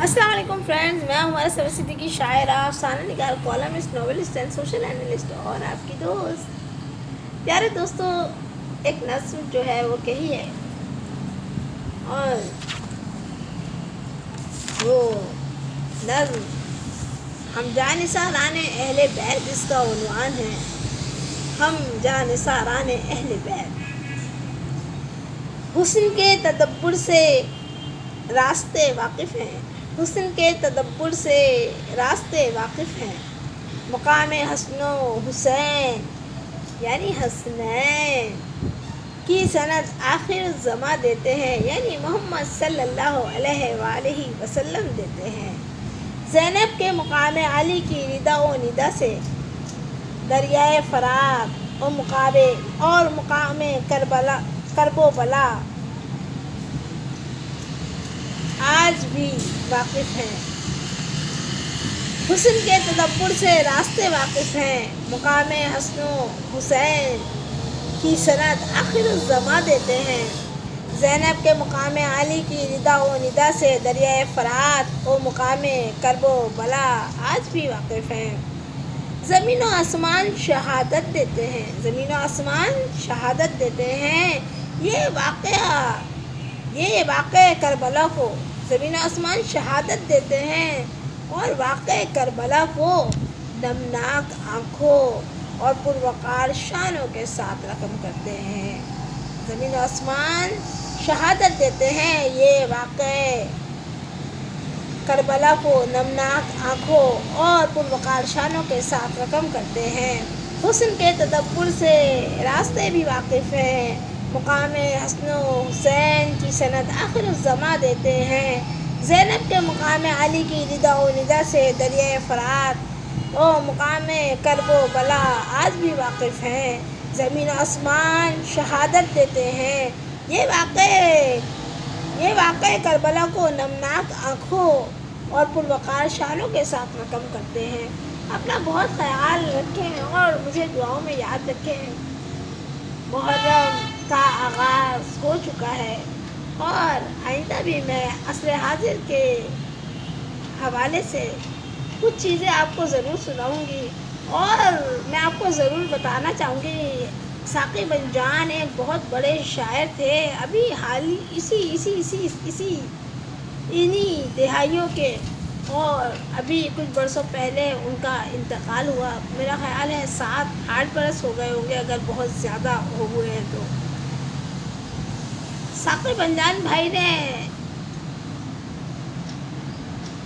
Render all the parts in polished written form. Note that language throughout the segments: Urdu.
السلام علیکم فرینڈز، میں ہمارا سر صدیقی شاعرہ، افسانہ نگار، columnist, novelist and social analyst اور آپ کی دوست۔ پیارے دوستو، ایک نظم جو ہے وہ کہی ہے، اور وہ نظم ہم جانثاران اہل بیت، اس کا عنوان ہے ہم جانثاران اہل بیت۔ حسن کے تدبر سے راستے واقف ہیں، حسن کے تدبر سے راستے واقف ہیں، مقام حسن و حسین یعنی حسنین کی سند آخر الزماں دیتے ہیں، یعنی محمد صلی اللہ علیہ وآلہ وسلم دیتے ہیں۔ زینب کے مقام علی کی ردا و ندا سے دریائے فرات اور مقام کرب و بلا آج بھی واقف ہیں۔ حسن کے تدبر سے راستے واقف ہیں، مقام حسن و حسین کی سند آخر الزماں دیتے ہیں۔ زینب کے مقام علی کی ردا و ندا سے دریائے فرات اور مقام کرب و بلا آج بھی واقف ہیں۔ زمین و آسمان شہادت دیتے ہیں، زمین و آسمان شہادت دیتے ہیں، یہ واقعہ کربلا کو، زمین و آسمان شہادت دیتے ہیں اور واقعہ کربلا کو نمناک آنکھوں اور پروقار شانوں کے ساتھ رقم کرتے ہیں۔ زمین و آسمان شہادت دیتے ہیں، یہ واقعہ کربلا کو نمناک آنکھوں اور پروقار شانوں کے ساتھ رقم کرتے ہیں۔ حسن کے تدبر سے راستے بھی واقف ہیں، مقام حسن و حسین کی سند آخر الزماں دیتے ہیں۔ زینب کے مقام علی کی ردا و ندا سے دریائے فرات اور مقام کرب و بلا آج بھی واقف ہیں۔ زمین و آسمان شہادت دیتے ہیں، یہ واقعہ کربلا کو نمناک آنکھوں اور پروقار شانوں کے ساتھ رقم کرتے ہیں۔ اپنا بہت خیال رکھیں اور مجھے دعاؤں میں یاد رکھیں۔ محرم کا آغاز ہو چکا ہے اور آئندہ بھی میں عصر حاضر کے حوالے سے کچھ چیزیں آپ کو ضرور سناؤں گی، اور میں آپ کو ضرور بتانا چاہوں گی، ثاقب بنجان ایک بہت بڑے شاعر تھے، ابھی حال ہی انہی دہائیوں کے، اور ابھی کچھ برسوں پہلے ان کا انتقال ہوا۔ میرا خیال ہے 7-8 برس ہو گئے ہوں گے، اگر بہت زیادہ ہو ہوئے ہیں تو۔ ثاقب بنجان بھائی نے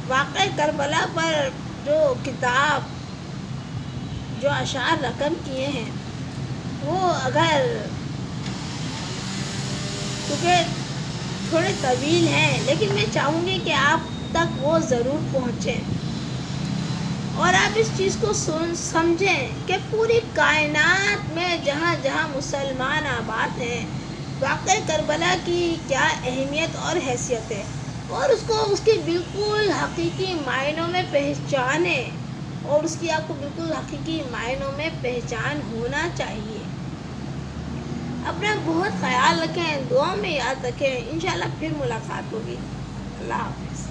واقعہ کربلا پر جو کتاب، جو اشعار رقم کیے ہیں، وہ کیونکہ تھوڑے طویل ہیں، لیکن میں چاہوں گی کہ آپ تک وہ ضرور پہنچیں اور آپ اس چیز کو سمجھیں کہ پوری کائنات میں جہاں جہاں مسلمان آباد ہیں، واقعہ کربلا کی کیا اہمیت اور حیثیت ہے، اور اس کی بالکل حقیقی معنوں میں پہچانیں، اور اس کی آپ کو بالکل حقیقی معنوں میں پہچان ہونا چاہیے۔ اپنا بہت خیال رکھیں، دعاؤں میں یاد رکھیں، انشاءاللہ پھر ملاقات ہوگی۔ اللہ حافظ۔